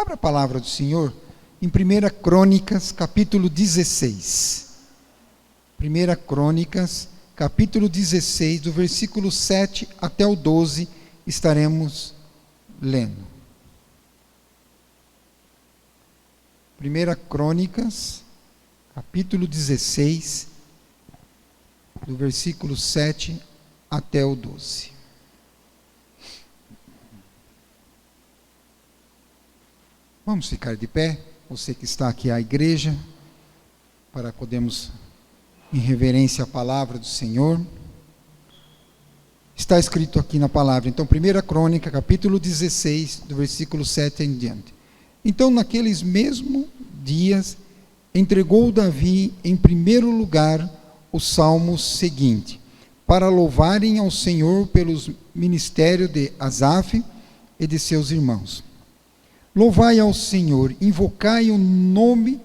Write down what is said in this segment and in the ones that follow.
Abra a palavra do Senhor em 1 Crônicas, capítulo 16. 1 Crônicas, capítulo 16, do versículo 7 até o 12, estaremos lendo. 1 Crônicas, capítulo 16, do versículo 7 até o 12. Vamos ficar de pé, você que está aqui à igreja, para podermos, em reverência à palavra do Senhor. Está escrito aqui na palavra, então, 1 Crônica, capítulo 16, do versículo 7 em diante. Então, naqueles mesmos dias, entregou Davi, em primeiro lugar, o salmo seguinte, para louvarem ao Senhor pelos ministérios de Asaf e de seus irmãos. Louvai ao Senhor, invocai o nome,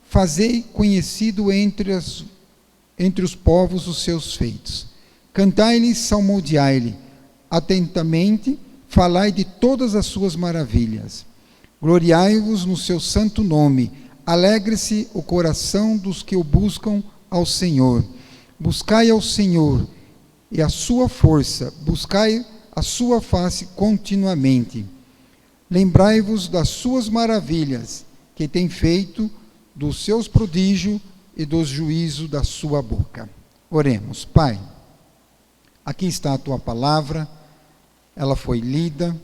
fazei conhecido entre os povos os seus feitos. Cantai-lhe, salmodiai-lhe, atentamente, falai de todas as suas maravilhas. Gloriai-vos no seu santo nome, alegre-se o coração dos que o buscam ao Senhor. Buscai ao Senhor e a sua força, buscai a sua face continuamente. Lembrai-vos das suas maravilhas, que tem feito, dos seus prodígios e dos juízos da sua boca. Oremos. Pai, aqui está a tua palavra, ela foi lida.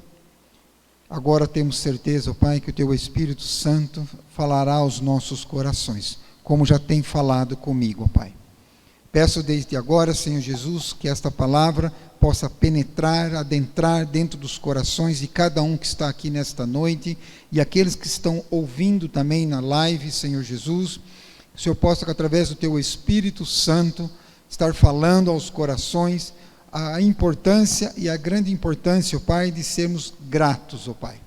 Agora temos certeza, Pai, que o teu Espírito Santo falará aos nossos corações, como já tem falado comigo, Pai. Peço desde agora, Senhor Jesus, que esta palavra possa penetrar, adentrar dentro dos corações de cada um que está aqui nesta noite e aqueles que estão ouvindo também na live, Senhor Jesus. Que o Senhor possa, através do teu Espírito Santo, estar falando aos corações a importância e a grande importância, ó Pai, de sermos gratos, ó Pai.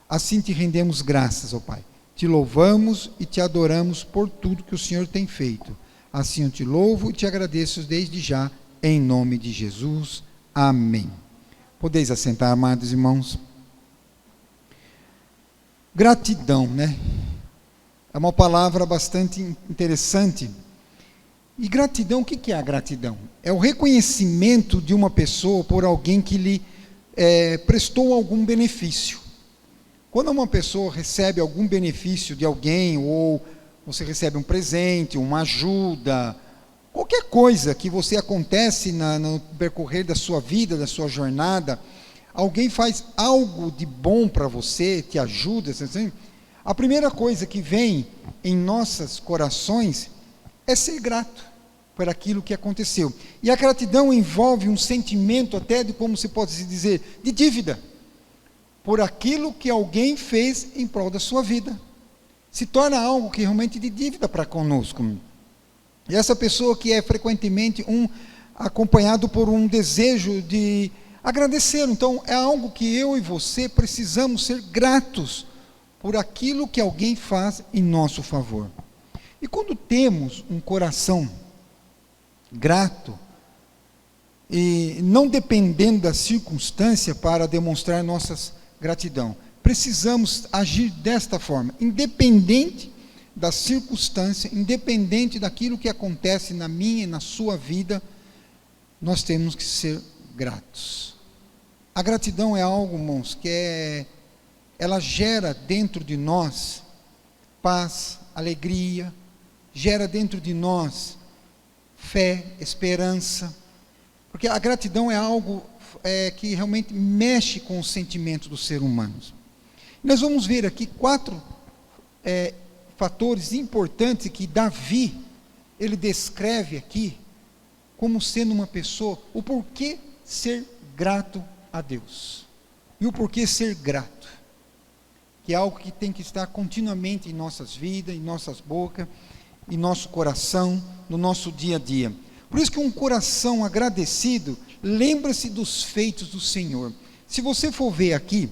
Assim te rendemos graças, ó Pai. Te louvamos e te adoramos por tudo que o Senhor tem feito. Assim eu te louvo e te agradeço desde já, em nome de Jesus. Amém. Podeis assentar, amados irmãos. Gratidão, né? É uma palavra bastante interessante. E gratidão, o que é a gratidão? É o reconhecimento de uma pessoa por alguém que lhe prestou algum benefício. Quando uma pessoa recebe algum benefício de alguém, ou você recebe um presente, uma ajuda, qualquer coisa que você acontece no percorrer da sua vida, da sua jornada, alguém faz algo de bom para você, te ajuda, assim, a primeira coisa que vem em nossos corações é ser grato por aquilo que aconteceu. E a gratidão envolve um sentimento até de, como se pode dizer, de dívida, por aquilo que alguém fez em prol da sua vida. Se torna algo que realmente de dívida para conosco. E essa pessoa que é frequentemente acompanhado por um desejo de agradecer. Então, é algo que eu e você precisamos ser gratos por aquilo que alguém faz em nosso favor. E quando temos um coração grato, e não dependendo da circunstância para demonstrar nossa gratidão, precisamos agir desta forma, independente da circunstância, independente daquilo que acontece na minha e na sua vida, nós temos que ser gratos. A gratidão é algo, irmãos, que ela gera dentro de nós paz, alegria, gera dentro de nós fé, esperança, porque a gratidão é algo que realmente mexe com o sentimento do ser humano. Nós vamos ver aqui 4 fatores importantes que Davi, ele descreve aqui, como sendo uma pessoa, o porquê ser grato a Deus, e o porquê ser grato, que é algo que tem que estar continuamente em nossas vidas, em nossas bocas, em nosso coração, no nosso dia a dia. Por isso que um coração agradecido, lembra-se dos feitos do Senhor. Se você for ver aqui,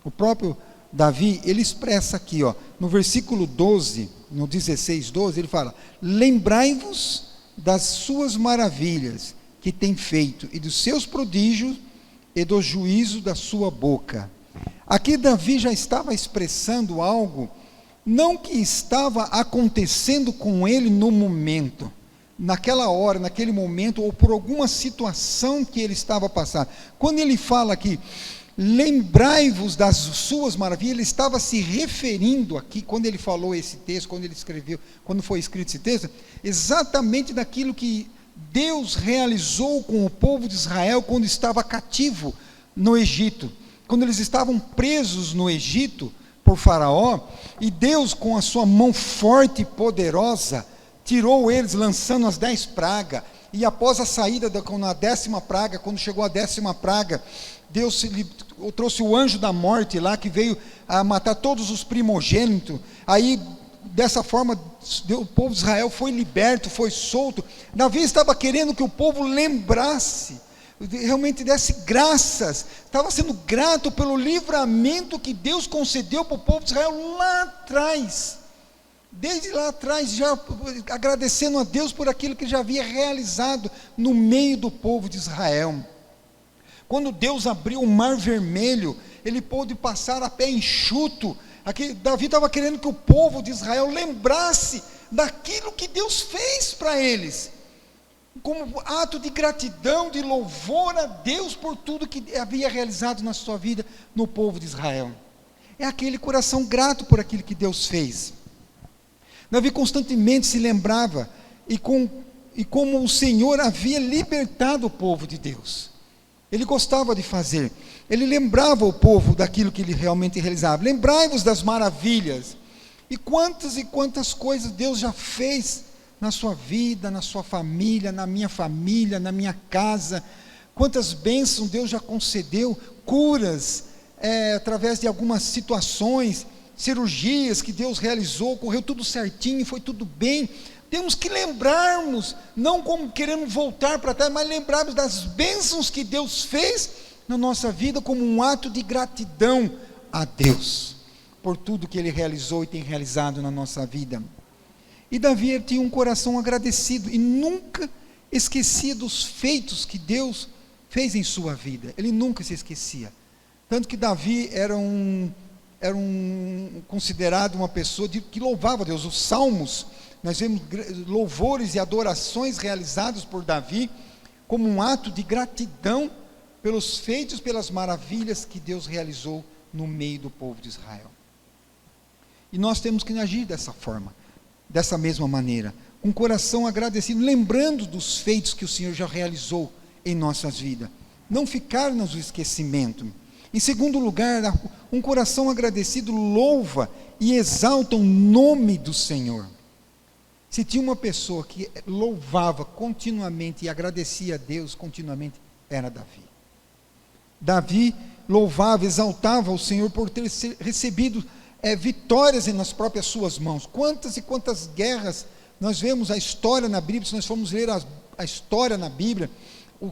o próprio Davi, ele expressa aqui, no versículo 12, no 16:12, ele fala: lembrai-vos das suas maravilhas que tem feito, e dos seus prodígios, e do juízo da sua boca. Aqui Davi já estava expressando algo, não que estava acontecendo com ele no momento, naquela hora, naquele momento, ou por alguma situação que ele estava passando. Quando ele fala aqui, lembrai-vos das suas maravilhas, ele estava se referindo aqui, quando ele falou esse texto, quando ele escreveu, quando foi escrito esse texto, exatamente daquilo que Deus realizou com o povo de Israel quando estava cativo no Egito, quando eles estavam presos no Egito por Faraó, e Deus com a sua mão forte e poderosa, tirou eles lançando as 10 pragas, e após a saída da 10ª praga, quando chegou a 10ª praga, Deus trouxe o anjo da morte lá, que veio a matar todos os primogênitos. Aí dessa forma o povo de Israel foi liberto, foi solto. Davi estava querendo que o povo lembrasse, realmente desse graças, estava sendo grato pelo livramento que Deus concedeu para o povo de Israel lá atrás, desde lá atrás, já agradecendo a Deus por aquilo que já havia realizado no meio do povo de Israel. Quando Deus abriu o mar vermelho, ele pôde passar a pé enxuto. Aqui, Davi estava querendo que o povo de Israel lembrasse daquilo que Deus fez para eles, como ato de gratidão, de louvor a Deus por tudo que havia realizado na sua vida no povo de Israel. É aquele coração grato por aquilo que Deus fez. Davi constantemente se lembrava e como o Senhor havia libertado o povo de Deus. Ele gostava de fazer, ele lembrava o povo daquilo que ele realmente realizava. Lembrai-vos das maravilhas, e quantas coisas Deus já fez na sua vida, na sua família, na minha casa, quantas bênçãos Deus já concedeu, curas, através de algumas situações, cirurgias que Deus realizou, correu tudo certinho, foi tudo bem. Temos que lembrarmos, não como querendo voltar para trás, mas lembrarmos das bênçãos que Deus fez na nossa vida, como um ato de gratidão a Deus, por tudo que Ele realizou e tem realizado na nossa vida. E Davi tinha um coração agradecido, e nunca esquecia dos feitos que Deus fez em sua vida, ele nunca se esquecia, tanto que Davi era considerado uma pessoa que louvava a Deus. Os salmos, nós vemos louvores e adorações realizados por Davi, como um ato de gratidão pelos feitos, pelas maravilhas que Deus realizou no meio do povo de Israel. E nós temos que agir dessa forma, dessa mesma maneira, com o coração agradecido, lembrando dos feitos que o Senhor já realizou em nossas vidas, não ficar no esquecimento. Em segundo lugar, um coração agradecido louva e exalta o nome do Senhor. Se tinha uma pessoa que louvava continuamente e agradecia a Deus continuamente, era Davi. Davi louvava, exaltava o Senhor por ter recebido vitórias nas próprias suas mãos. Quantas e quantas guerras nós vemos a história na Bíblia, se nós formos ler a história na Bíblia,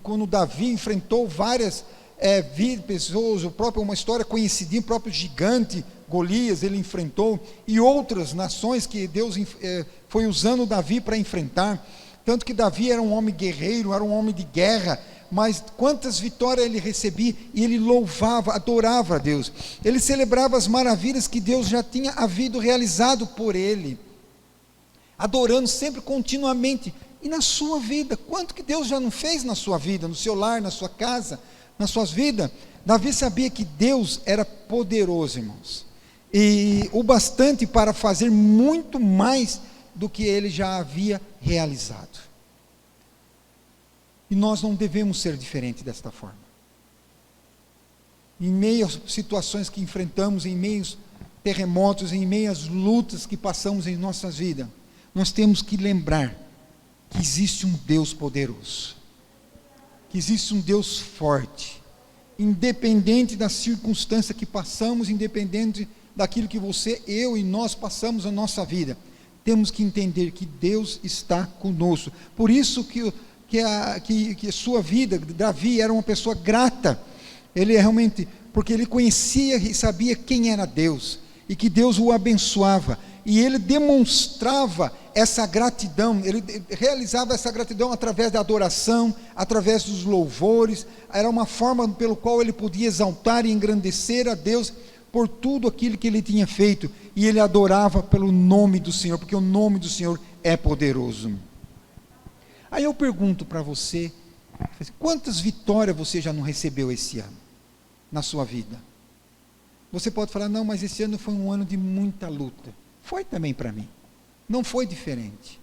quando Davi enfrentou várias pessoas, uma história conhecidinha, o próprio gigante Golias ele enfrentou, e outras nações que Deus foi usando Davi para enfrentar, tanto que Davi era um homem guerreiro, era um homem de guerra, mas quantas vitórias ele recebia, e ele louvava, adorava a Deus, ele celebrava as maravilhas que Deus já tinha havido realizado por ele, adorando sempre continuamente. E na sua vida, quanto que Deus já não fez na sua vida, no seu lar, na sua casa, nas suas vidas? Davi sabia que Deus era poderoso, irmãos, e o bastante para fazer muito mais do que ele já havia realizado. E nós não devemos ser diferentes desta forma. Em meio às situações que enfrentamos, em meio aos terremotos, em meio às lutas que passamos em nossas vidas, nós temos que lembrar que existe um Deus poderoso, que existe um Deus forte, independente da circunstância que passamos, independente daquilo que você, eu e nós passamos na nossa vida, temos que entender que Deus está conosco. Por isso que a sua vida, Davi era uma pessoa grata, ele realmente, porque ele conhecia e sabia quem era Deus, e que Deus o abençoava, e ele demonstrava essa gratidão, ele realizava essa gratidão através da adoração, através dos louvores. Era uma forma pelo qual ele podia exaltar e engrandecer a Deus por tudo aquilo que ele tinha feito, e ele adorava pelo nome do Senhor, porque o nome do Senhor é poderoso. Aí eu pergunto para você, quantas vitórias você já não recebeu esse ano, na sua vida? Você pode falar, não, mas esse ano foi um ano de muita luta. Foi também para mim, não foi diferente.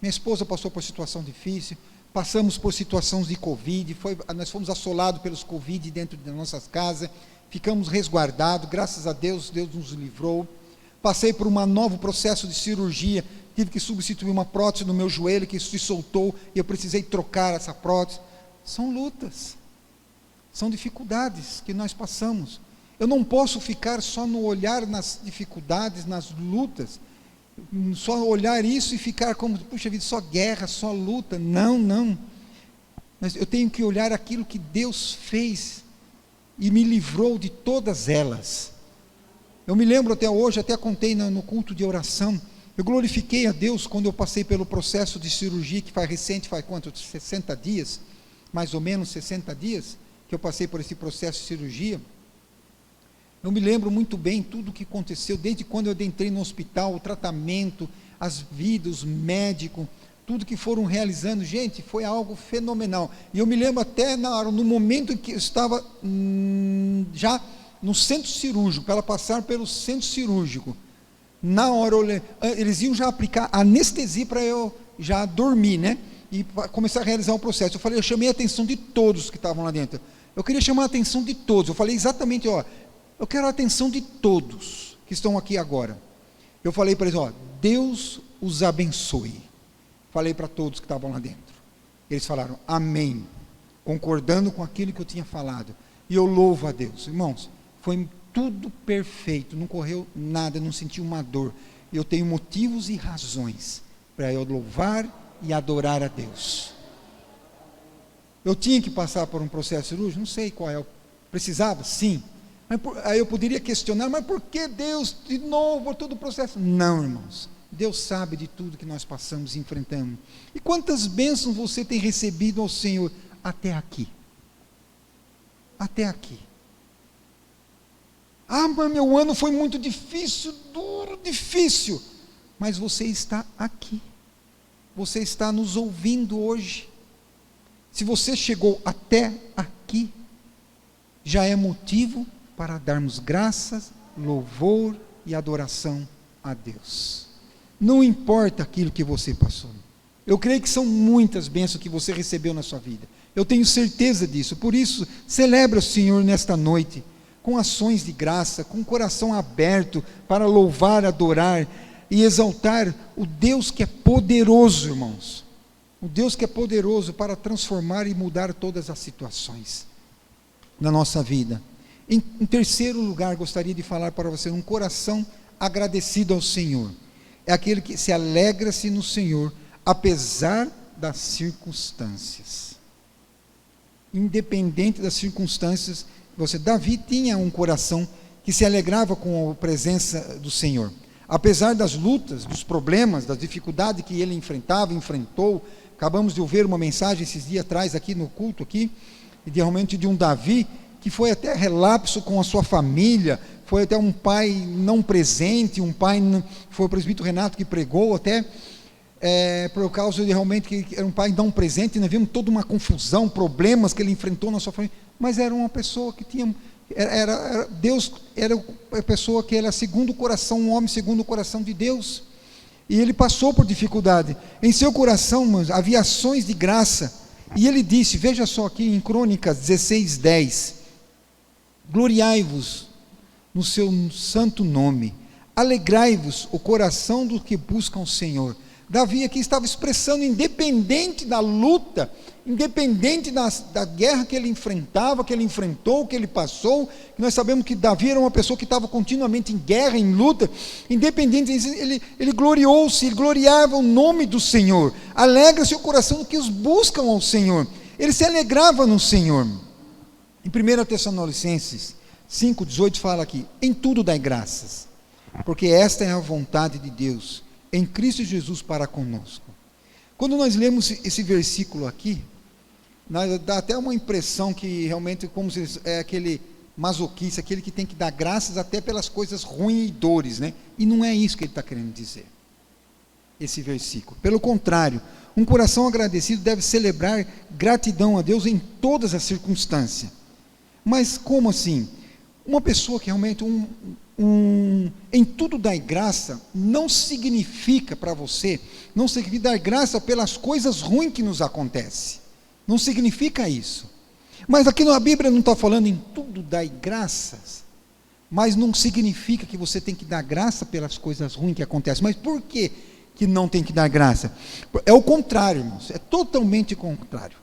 Minha esposa passou por situação difícil, passamos por situações de Covid, nós fomos assolados pelos Covid dentro das nossas casas, ficamos resguardados, graças a Deus, Deus nos livrou. Passei por um novo processo de cirurgia, tive que substituir uma prótese no meu joelho, que se soltou, e eu precisei trocar essa prótese. São lutas, são dificuldades que nós passamos. Eu não posso ficar só no olhar nas dificuldades, nas lutas, só olhar isso e ficar como, puxa vida, só guerra, só luta. Não. Mas eu tenho que olhar aquilo que Deus fez e me livrou de todas elas. Eu me lembro até hoje, até contei no culto de oração, eu glorifiquei a Deus quando eu passei pelo processo de cirurgia, que faz quanto? 60 dias, mais ou menos 60 dias, que eu passei por esse processo de cirurgia. Eu me lembro muito bem tudo o que aconteceu, desde quando eu entrei no hospital, o tratamento, as vidas, os médicos, tudo que foram realizando, gente, foi algo fenomenal. E eu me lembro até no momento em que eu estava já no centro cirúrgico, para ela passar pelo centro cirúrgico, na hora eles iam já aplicar anestesia para eu já dormir, né? E começar a realizar o processo. Eu chamei a atenção de todos que estavam lá dentro. Eu queria chamar a atenção de todos. Eu falei exatamente, eu quero a atenção de todos que estão aqui agora. Eu falei para eles, Deus os abençoe. Falei para todos que estavam lá dentro. Eles falaram, amém, concordando com aquilo que eu tinha falado. E eu louvo a Deus. Irmãos, foi tudo perfeito, não correu nada, não senti uma dor. Eu tenho motivos e razões para eu louvar e adorar a Deus. Eu tinha que passar por um processo cirúrgico? Não sei qual é. Precisava? Sim. Aí eu poderia questionar, mas por que Deus, de novo, por todo o processo? Não, irmãos. Deus sabe de tudo que nós passamos e enfrentamos. E quantas bênçãos você tem recebido ao Senhor até aqui? Até aqui. Mas meu ano foi muito difícil, duro, difícil. Mas você está aqui. Você está nos ouvindo hoje. Se você chegou até aqui, já é motivo para darmos graças, louvor e adoração a Deus. Não importa aquilo que você passou. Eu creio que são muitas bênçãos que você recebeu na sua vida. Eu tenho certeza disso. Por isso, celebra o Senhor nesta noite, com ações de graça, com o coração aberto para louvar, adorar e exaltar o Deus que é poderoso, irmãos. O Deus que é poderoso para transformar e mudar todas as situações na nossa vida. Em terceiro lugar, gostaria de falar para você, um coração agradecido ao Senhor. É aquele que se alegra-se no Senhor, apesar das circunstâncias. Independente das circunstâncias, Davi tinha um coração que se alegrava com a presença do Senhor. Apesar das lutas, dos problemas, das dificuldades que ele enfrentou, acabamos de ouvir uma mensagem esses dias atrás aqui no culto, realmente de um Davi, que foi até relapso com a sua família, foi até um pai não presente, foi o presbítero Renato que pregou até, por causa de realmente que era um pai não presente, nós vimos toda uma confusão, problemas que ele enfrentou na sua família, mas era uma pessoa que tinha, Deus era a pessoa que era segundo o coração, um homem segundo o coração de Deus, e ele passou por dificuldade, em seu coração havia ações de graça, e ele disse, veja só aqui em Crônicas 16:10, gloriai-vos no seu santo nome, alegrai-vos o coração dos que buscam o Senhor. Davi aqui estava expressando, independente da luta, independente da guerra que ele enfrentava, que ele enfrentou, que ele passou, que nós sabemos que Davi era uma pessoa que estava continuamente em guerra, em luta, independente, ele gloriou-se, ele gloriava o nome do Senhor, alegra-se o coração dos que os buscam ao Senhor, ele se alegrava no Senhor. Em 1 Tessalonicenses 5:18 fala aqui, em tudo dai graças, porque esta é a vontade de Deus em Cristo Jesus para conosco. Quando nós lemos esse versículo aqui, dá até uma impressão que realmente como se é aquele masoquista, aquele que tem que dar graças até pelas coisas ruins e dores, né? E não é isso que ele está querendo dizer, esse versículo. Pelo contrário, um coração agradecido deve celebrar gratidão a Deus em todas as circunstâncias. Mas como assim? Uma pessoa que realmente em tudo dá graça, não significa para você, não significa dar graça pelas coisas ruins que nos acontecem. Não significa isso. Mas aqui na Bíblia não está falando em tudo dar graças, mas não significa que você tem que dar graça pelas coisas ruins que acontecem. Mas por que não tem que dar graça? É o contrário, irmãos, é totalmente contrário.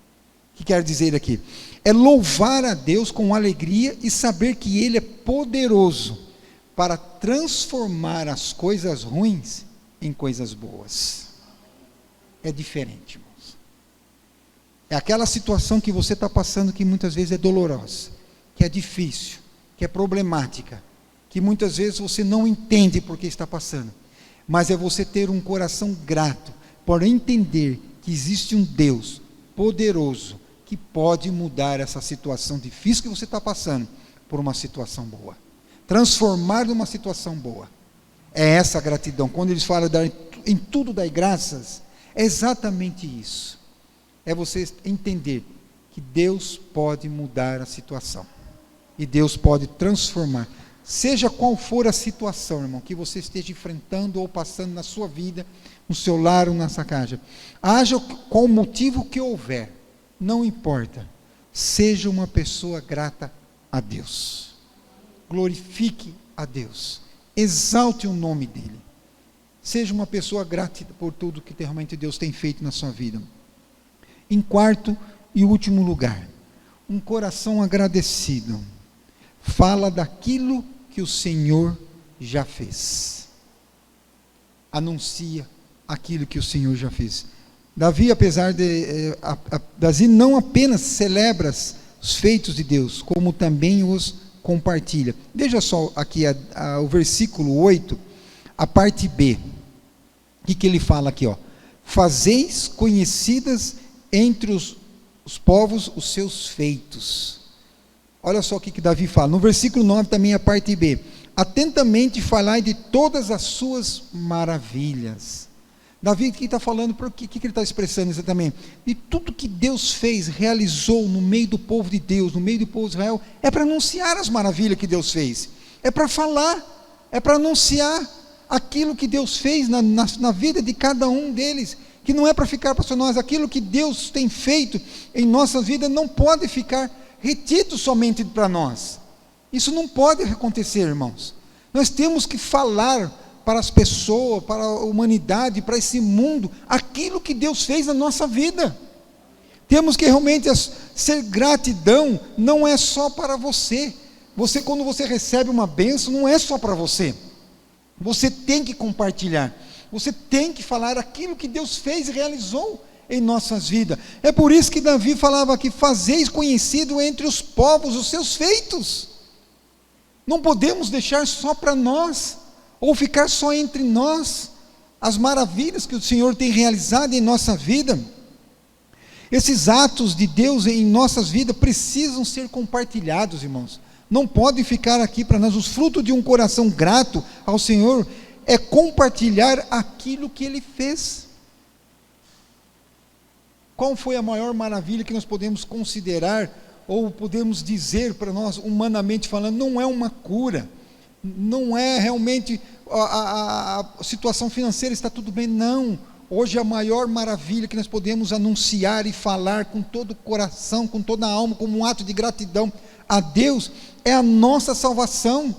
O que quer dizer aqui? É louvar a Deus com alegria e saber que Ele é poderoso para transformar as coisas ruins em coisas boas. É diferente, irmãos. É aquela situação que você está passando que muitas vezes é dolorosa, que é difícil, que é problemática, que muitas vezes você não entende por que está passando. Mas é você ter um coração grato, por entender que existe um Deus poderoso, que pode mudar essa situação difícil que você está passando, por uma situação boa. Transformar numa situação boa. É essa a gratidão. Quando eles falam em tudo dai graças, é exatamente isso. É você entender que Deus pode mudar a situação. E Deus pode transformar. Seja qual for a situação, irmão, que você esteja enfrentando ou passando na sua vida, no seu lar ou na sua casa. Haja qual motivo que houver, não importa. Seja uma pessoa grata a Deus. Glorifique a Deus. Exalte o nome dEle. Seja uma pessoa grata por tudo que realmente Deus tem feito na sua vida. Em quarto e último lugar, um coração agradecido fala daquilo que o Senhor já fez. Anuncia aquilo que o Senhor já fez. Davi, apesar de Davi não apenas celebra os feitos de Deus, como também os compartilha. Veja só aqui o versículo 8, a parte B. O que ele fala aqui? Fazeis conhecidas entre os povos os seus feitos. Olha só o que Davi fala. No versículo 9 também a parte B. Atentamente falai de todas as suas maravilhas. Davi aqui está falando, o que ele está expressando exatamente? De tudo que Deus fez, realizou no meio do povo de Deus, no meio do povo de Israel, é para anunciar as maravilhas que Deus fez. É para falar, é para anunciar aquilo que Deus fez na vida de cada um deles. Que não é para ficar para nós, aquilo que Deus tem feito em nossa vida não pode ficar retido somente para nós. Isso não pode acontecer, irmãos. Nós temos que falar para as pessoas, para a humanidade, para esse mundo, aquilo que Deus fez na nossa vida. Temos que realmente ser gratidão, não é só para você. Quando você recebe uma bênção, não é só para você. Você tem que compartilhar. Você tem que falar aquilo que Deus fez e realizou em nossas vidas. É por isso que Davi falava que fazeis conhecido entre os povos os seus feitos. Não podemos deixar só para nós, ou ficar só entre nós, as maravilhas que o Senhor tem realizado em nossa vida. Esses atos de Deus em nossas vidas precisam ser compartilhados, irmãos. Não podem ficar aqui para nós. Os frutos de um coração grato ao Senhor é compartilhar aquilo que Ele fez. Qual foi a maior maravilha que nós podemos considerar, ou podemos dizer para nós, humanamente falando? Não é uma cura, não é realmente a situação financeira está tudo bem, não. Hoje a maior maravilha que nós podemos anunciar e falar com todo o coração, com toda a alma, como um ato de gratidão a Deus, é a nossa salvação.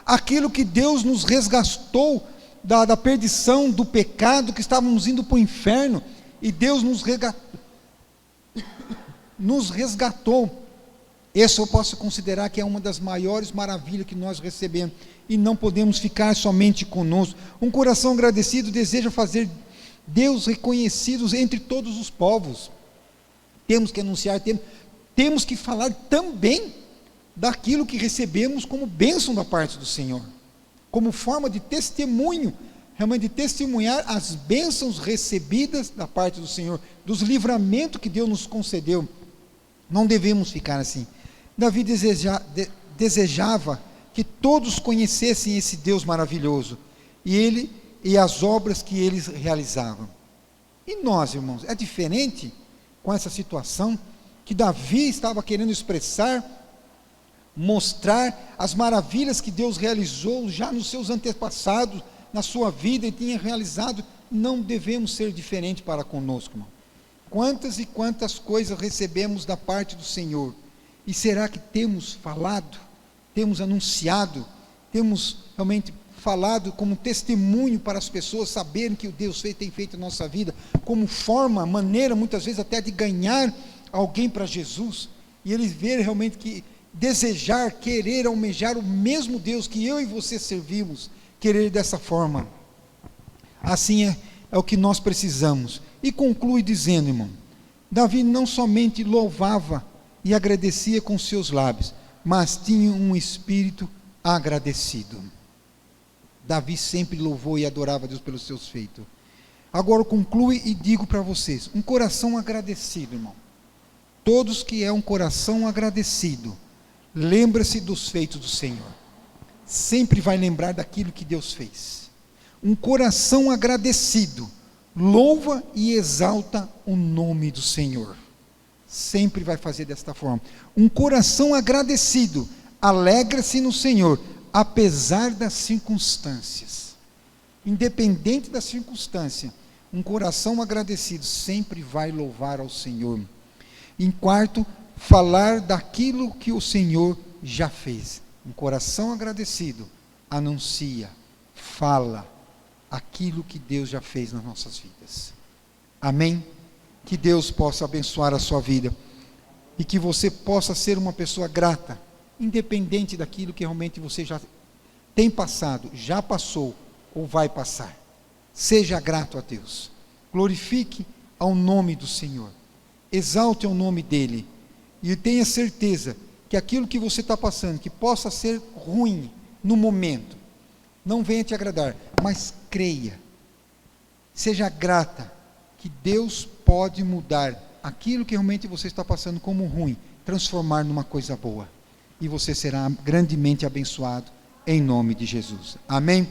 Aquilo que Deus nos resgatou da perdição, do pecado, que estávamos indo para o inferno, e Deus nos resgatou. Esse eu posso considerar que é uma das maiores maravilhas que nós recebemos, e não podemos ficar somente conosco. Um coração agradecido deseja fazer Deus reconhecidos entre todos os povos. Temos que anunciar, temos que falar também daquilo que recebemos como bênção da parte do Senhor. como forma de testemunho, realmente de testemunhar as bênçãos recebidas da parte do Senhor, dos livramentos que Deus nos concedeu. Não devemos ficar assim. Davi desejava que todos conhecessem esse Deus maravilhoso, e as obras que eles realizavam. E nós, irmãos, é diferente com essa situação que Davi estava querendo expressar, mostrar as maravilhas que Deus realizou já nos seus antepassados, na sua vida, e tinha realizado. Não devemos ser diferentes para conosco, irmão. Quantas e quantas coisas recebemos da parte do Senhor, e será que temos falado, temos anunciado, temos realmente falado como testemunho para as pessoas saberem que o Deus tem feito na nossa vida, como forma, maneira, muitas vezes até de ganhar alguém para Jesus, e eles verem realmente que desejar, querer, almejar o mesmo Deus que eu e você servimos, querer dessa forma. Assim é o que nós precisamos. E conclui dizendo, irmão, Davi não somente louvava e agradecia com seus lábios, mas tinha um espírito agradecido. Davi sempre louvou e adorava Deus pelos seus feitos. Agora eu concluo e digo para vocês, um coração agradecido, irmão. Todos que é um coração agradecido, lembra-se dos feitos do Senhor. Sempre vai lembrar daquilo que Deus fez. Um coração agradecido, louva e exalta o nome do Senhor. Sempre vai fazer desta forma. Um coração agradecido, alegra-se no Senhor, apesar das circunstâncias. Independente da circunstância, um coração agradecido sempre vai louvar ao Senhor. Em quarto, falar daquilo que o Senhor já fez. Um coração agradecido anuncia, fala aquilo que Deus já fez nas nossas vidas. Amém? Que Deus possa abençoar a sua vida e que você possa ser uma pessoa grata, independente daquilo que realmente você já tem passado, já passou ou vai passar. Seja grato a Deus, glorifique ao nome do Senhor, exalte o nome dEle, e tenha certeza que aquilo que você está passando, que possa ser ruim no momento, não venha te agradar, mas creia, seja grata, que Deus pode mudar aquilo que realmente você está passando como ruim, transformar numa coisa boa, e você será grandemente abençoado, em nome de Jesus. Amém?